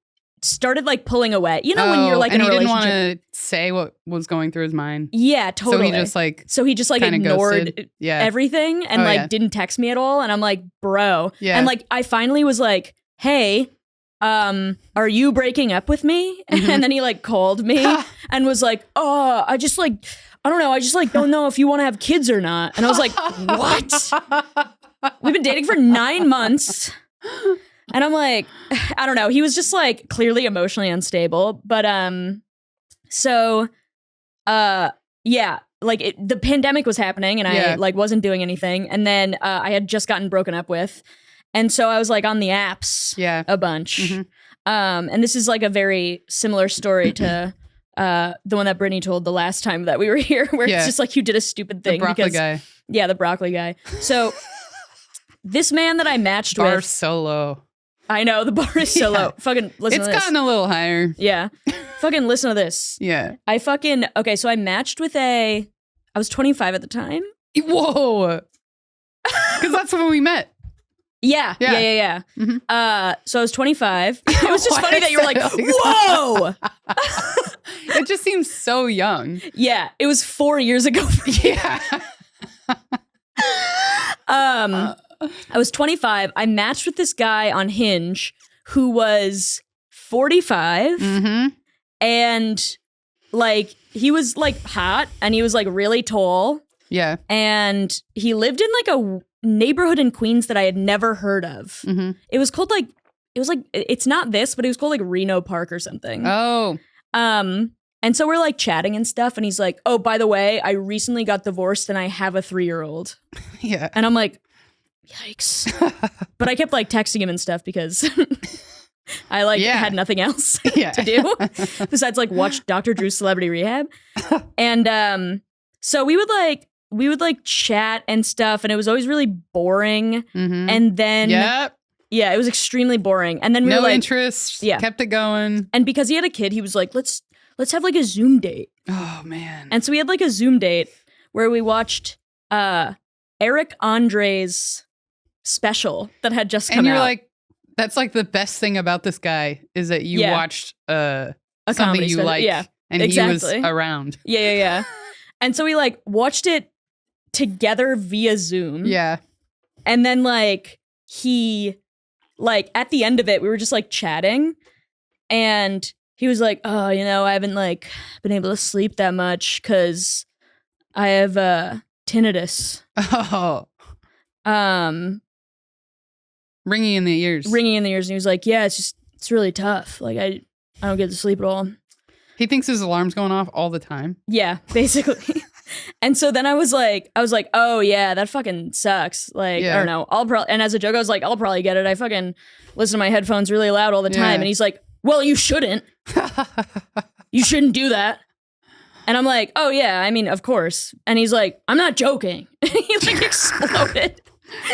started like pulling away. You know, when you're like in a relationship. And he didn't want to say what was going through his mind. Yeah, totally. So he just like ignored ghosted. everything and didn't text me at all. And I'm like, bro. Yeah. And like, I finally was like, hey, are you breaking up with me? And then he like called me and was like, oh, I just like, I don't know. I just like don't know if you want to have kids or not. And I was like, what? We've been dating for 9 months. And I'm like, I don't know. He was just like clearly emotionally unstable. But yeah, like the pandemic was happening and I like wasn't doing anything. And then I had just gotten broken up with. And so I was like on the apps a bunch. And this is like a very similar story to the one that Brittany told the last time that we were here, where it's just like you did a stupid thing. The broccoli guy. Yeah, the broccoli guy. So this man that I matched with. Bar so low. I know, the bar is so low. Fucking listen to this. It's gotten a little higher. Yeah. Fucking listen to this. Yeah. So I matched with I was 25 at the time. Whoa. Because that's when we met. Yeah. Mm-hmm. So I was 25. It was just funny that you were like, whoa. It just seems so young. Yeah. It was 4 years ago for you. Yeah. I was 25. I matched with this guy on Hinge who was 45. Mm-hmm. And like, he was like hot and he was like really tall. Yeah. And he lived in like a neighborhood in Queens that I had never heard of. Mm-hmm. It was called like, it's not this, but it was called like Reno Park or something. Oh. And so we're like chatting and stuff. And he's like, oh, by the way, I recently got divorced and I have a 3-year-old. Yeah. And I'm like, yikes. But I kept like texting him and stuff because I like had nothing else to do besides like watch Dr. Drew's Celebrity Rehab. And so we would like chat and stuff, and it was always really boring. Mm-hmm. And then it was extremely boring. And then we no were like, interest. Yeah. Kept it going. And because he had a kid, he was like, let's have like a Zoom date. Oh man. And so we had like a Zoom date where we watched Eric Andre's special that had just come out. And you're like, that's like the best thing about this guy is that you watched a something you special. like, Yeah, and exactly. he was around. Yeah. And so we like watched it together via Zoom. Yeah. And then like he like at the end of it, we were just like chatting and he was like, oh, you know, I haven't like been able to sleep that much because I have tinnitus. Oh. Ringing in the ears. Ringing in the ears. And he was like, yeah, it's really tough. Like I don't get to sleep at all. He thinks his alarm's going off all the time. Yeah, basically. And so then I was like, oh yeah, that fucking sucks. Like, I don't know. And as a joke, I was like, I'll probably get it. I fucking listen to my headphones really loud all the time. And he's like, well, you shouldn't. You shouldn't do that. And I'm like, oh yeah, I mean, of course. And he's like, I'm not joking. And he like exploded.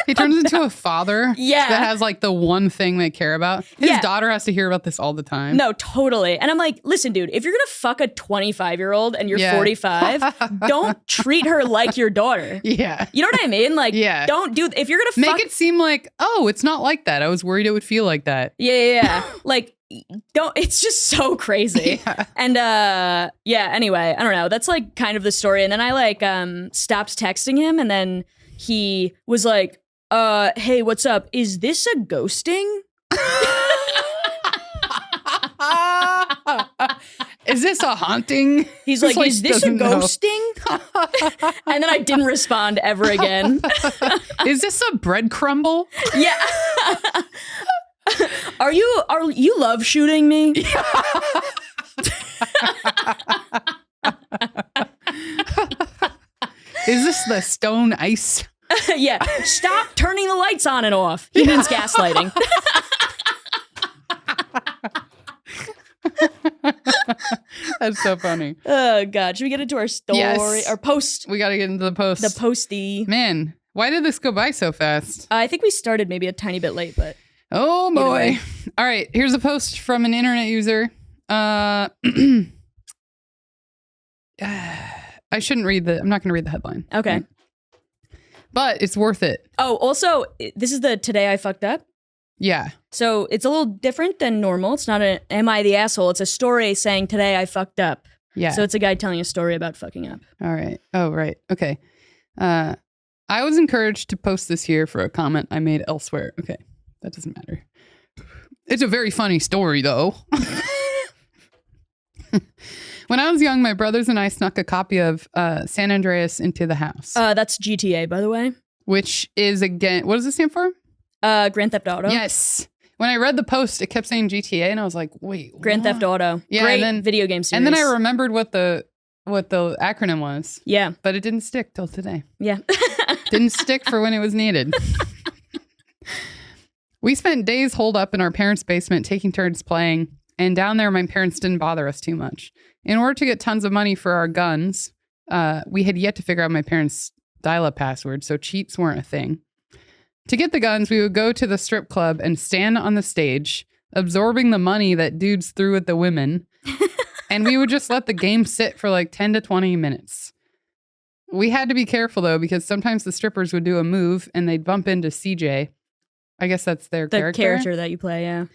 He turns into a father that has like the one thing they care about. His daughter has to hear about this all the time. No, totally. And I'm like, listen, dude, if you're going to fuck a 25-year-old and you're 45, don't treat her like your daughter. Yeah. You know what I mean? Like, don't do, if you're going to make it seem like, oh, it's not like that. I was worried it would feel like that. Yeah. Like, don't, it's just so crazy. Yeah. And anyway, I don't know. That's like kind of the story. And then I like stopped texting him and then he was like, hey, what's up? Is this a ghosting? Is this a haunting? He's like, is this a ghosting? And then I didn't respond ever again. Is this a bread crumble? Yeah. Are you love shooting me? Is this the stone ice? Yeah. Stop turning the lights on and off. He means gaslighting. That's so funny. Oh, God. Should we get into our story? Yes. Our post? We got to get into the post. The posty. Man, why did this go by so fast? I think we started maybe a tiny bit late, but... Oh, boy. All right. Here's a post from an internet user. I shouldn't read I'm not going to read the headline. Okay. But it's worth it. Oh, also, this is the Today I Fucked Up. Yeah. So it's a little different than normal. It's not an Am I the Asshole? It's a story saying Today I Fucked Up. Yeah. So it's a guy telling a story about fucking up. All right. Oh, right. Okay. I was encouraged to post this here for a comment I made elsewhere. Okay. That doesn't matter. It's a very funny story, though. When I was young, my brothers and I snuck a copy of San Andreas into the house. That's GTA, by the way. Which is, again, what does it stand for? Grand Theft Auto. Yes. When I read the post, it kept saying GTA, and I was like, wait, Grand Theft Auto. Yeah, Great video game series. And then I remembered what the acronym was. Yeah. But it didn't stick till today. Yeah. Didn't stick for when it was needed. We spent days holed up in our parents' basement taking turns playing, and down there my parents didn't bother us too much. In order to get tons of money for our guns, we had yet to figure out my parents' dial-up password, so cheats weren't a thing. To get the guns, we would go to the strip club and stand on the stage, absorbing the money that dudes threw at the women, and we would just let the game sit for like 10 to 20 minutes. We had to be careful, though, because sometimes the strippers would do a move and they'd bump into CJ. I guess that's their character. The character that you play, yeah.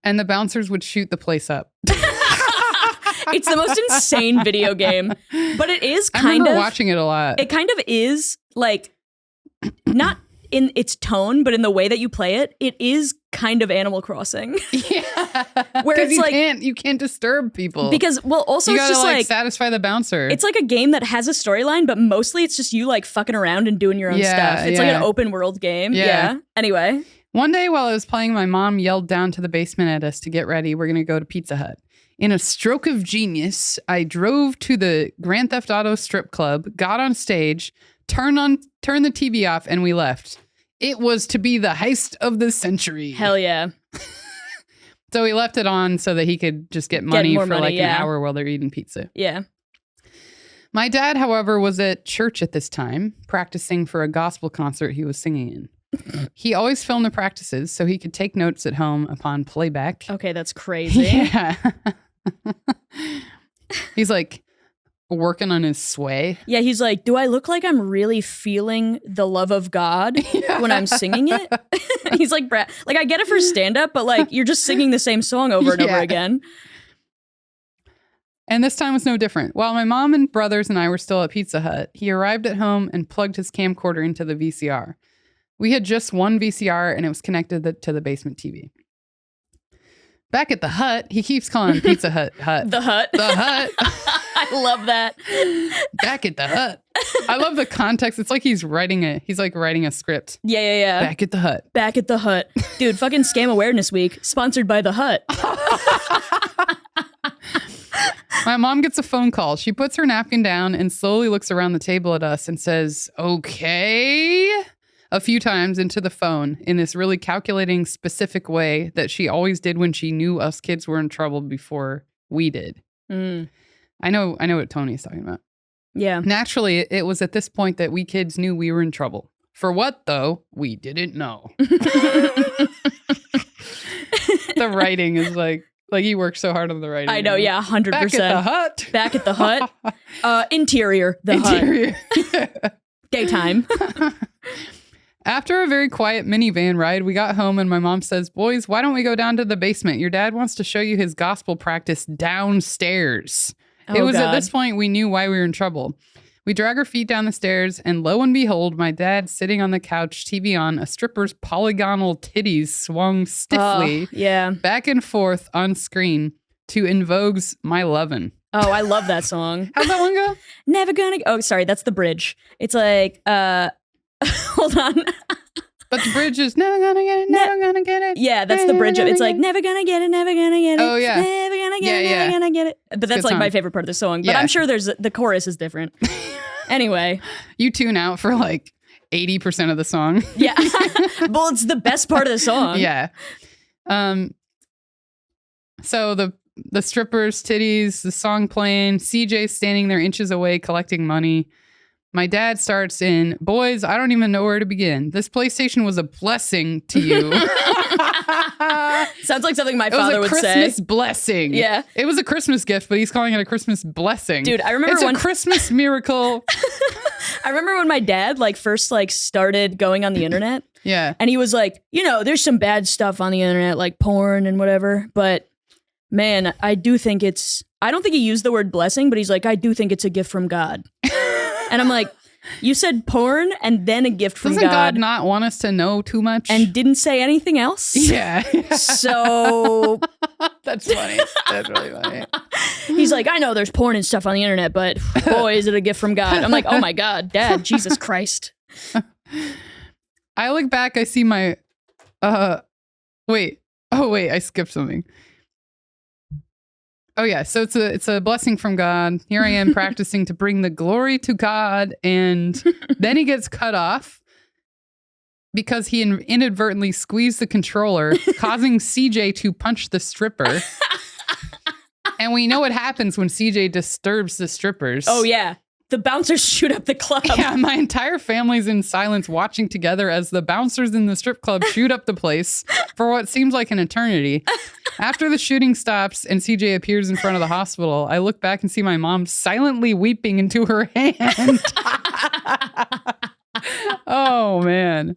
And the bouncers would shoot the place up. It's the most insane video game. But it is kind of... I remember watching it a lot. It kind of is, like, not in its tone, but in the way that you play it, it is kind of Animal Crossing. Yeah. Where it's like... You can't disturb people. Because, well, also you it's gotta, just like... satisfy the bouncer. It's like a game that has a storyline, but mostly it's just you, like, fucking around and doing your own stuff. It's like an open world game. Yeah. Anyway... One day while I was playing, my mom yelled down to the basement at us to get ready. We're going to go to Pizza Hut. In a stroke of genius, I drove to the Grand Theft Auto strip club, got on stage, turned the TV off, and we left. It was to be the heist of the century. Hell yeah. So he left it on so that he could just get money for money, an hour while they're eating pizza. Yeah. My dad, however, was at church at this time, practicing for a gospel concert he was singing in. He always filmed the practices so he could take notes at home upon playback. Okay, that's crazy. Yeah. He's like working on his sway. Yeah, he's like, do I look like I'm really feeling the love of God when I'm singing it? He's like, like, I get it for stand-up, but like, you're just singing the same song over and over again. And this time was no different. While my mom and brothers and I were still at Pizza Hut, he arrived at home and plugged his camcorder into the VCR. We had just one VCR and it was connected to the basement TV. Back at the Hut, he keeps calling Pizza Hut. The Hut. The Hut. I love that. Back at the Hut. I love the context. It's like he's writing a script. Yeah. Back at the Hut. Back at the Hut. Dude, fucking Scam Awareness Week, sponsored by the Hut. My mom gets a phone call. She puts her napkin down and slowly looks around the table at us and says, "Okay," a few times into the phone in this really calculating, specific way that she always did when she knew us kids were in trouble before we did. Mm. I know what Tony's talking about. Yeah. Naturally, it was at this point that we kids knew we were in trouble. For what, though? We didn't know. The writing is like he worked so hard on the writing. I know, yeah, 100%. Back at the Hut. Back at the Hut. Interior, the Hut. Daytime. After a very quiet minivan ride, we got home and my mom says, "Boys, why don't we go down to the basement? Your dad wants to show you his gospel practice downstairs." It was God. at this point we knew why we were in trouble. We drag our feet down the stairs, and lo and behold, my dad sitting on the couch, TV on, a stripper's polygonal titties swung stiffly back and forth on screen to In Vogue's My Lovin'. Oh, I love that song. How's that one go? Never gonna... Oh, sorry, that's the bridge. It's like, hold on. But the bridge is never gonna get it, never gonna get it. Yeah, that's the bridge. It's like, never gonna get it, never gonna get it. Oh, yeah. Never gonna get it, never gonna get it. But that's like song. my favorite part of the song. But Yeah. I'm sure the chorus is different. Anyway. You tune out for like 80% of the song. Yeah. Well, it's the best part of the song. Yeah. So the strippers, titties, the song playing, CJ standing there inches away collecting money. My dad starts in, "Boys, I don't even know where to begin. This PlayStation was a blessing to you." Sounds like something my It was father a would Christmas say. blessing. Yeah. It was a Christmas gift, but he's calling it a Christmas blessing. Dude, I remember it's when- a Christmas miracle. I remember when my dad first started going on the internet. Yeah. And he was like, there's some bad stuff on the internet, like porn and whatever. But man, I don't think he used the word blessing, but he's like, I do think it's a gift from God. And I'm like, you said porn and then a gift from Doesn't God God not want us to know too much? and didn't say anything else? Yeah. So That's funny. That's really funny. he's like, I know there's porn and stuff on the internet, but boy, is it a gift from God. I'm like, oh my God, Dad, Jesus Christ. I look back, I see my wait, I skipped something. Oh yeah, so it's a blessing from God. Here I am practicing to bring the glory to God, and then he gets cut off because he inadvertently squeezed the controller, causing CJ to punch the stripper. And we know what happens when CJ disturbs the strippers. Oh yeah. The bouncers shoot up the club. Yeah, my entire family's in silence watching together as the bouncers in the strip club shoot up the place for what seems like an eternity. After the shooting stops and CJ appears in front of the hospital, I look back and see my mom silently weeping into her hand. Oh, man.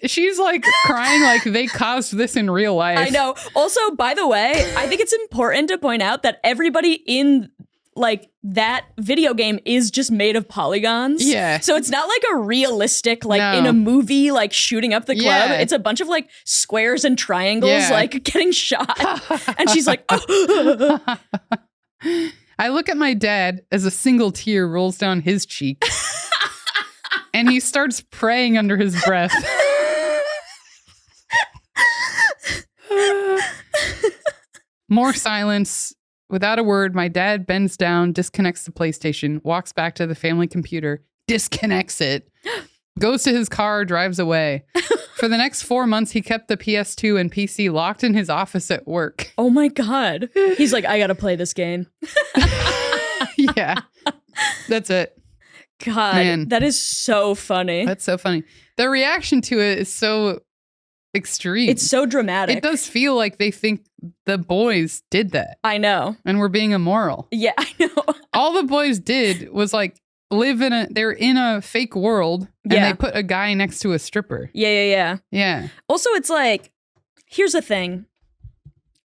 She's crying like they caused this in real life. I know. Also, by the way, I think it's important to point out that everybody in that video game is just made of polygons. Yeah. So it's not like a realistic, No. in a movie, shooting up the club. Yeah. It's a bunch of squares and triangles, getting shot. And she's like, oh. I look at my dad as a single tear rolls down his cheek. And he starts praying under his breath. More silence. Without a word, my dad bends down, disconnects the PlayStation, walks back to the family computer, disconnects it, goes to his car, drives away. For the next 4 months, he kept the PS2 and PC locked in his office at work. Oh my God. He's like, I gotta play this game. Yeah. That's it. God, Man. that is so funny. That's so funny. The reaction to it is so extreme. It's so dramatic. It does feel like they think the boys did that I know. and we're being immoral. Yeah, I know. All the boys did was they're in a fake world and Yeah. they put a guy next to a stripper. Yeah. Yeah. Also, it's here's the thing.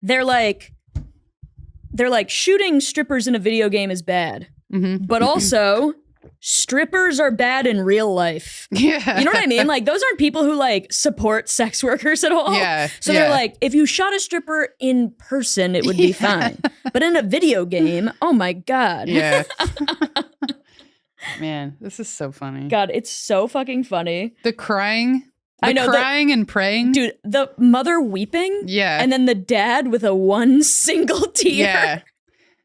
They're they're like, shooting strippers in a video game is bad. But also, strippers are bad in real life. Yeah. You know what I mean? Like, those aren't people who like support sex workers at all. Yeah. So they're like, if you shot a stripper in person, it would be fine. But in a video game, oh my God. Yeah. Man, this is so funny. God, it's so fucking funny. The crying. I know, crying and praying. Dude, the mother weeping. Yeah. And then the dad with a one single tear. Yeah.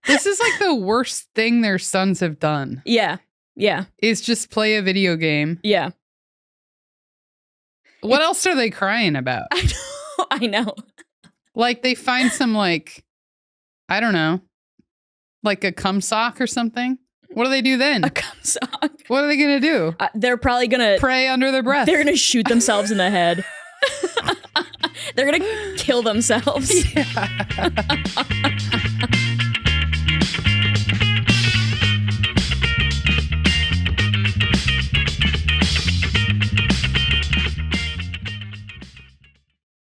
This is like the worst thing their sons have done. Yeah. Yeah. Is just play a video game. Yeah. What else are they crying about? I know. Like they find some like, I don't know, like a cum sock or something. What do they do then? A cum sock. What are they going to do? They're probably going to pray under their breath. They're going to shoot themselves in the head. They're going to kill themselves. Yeah.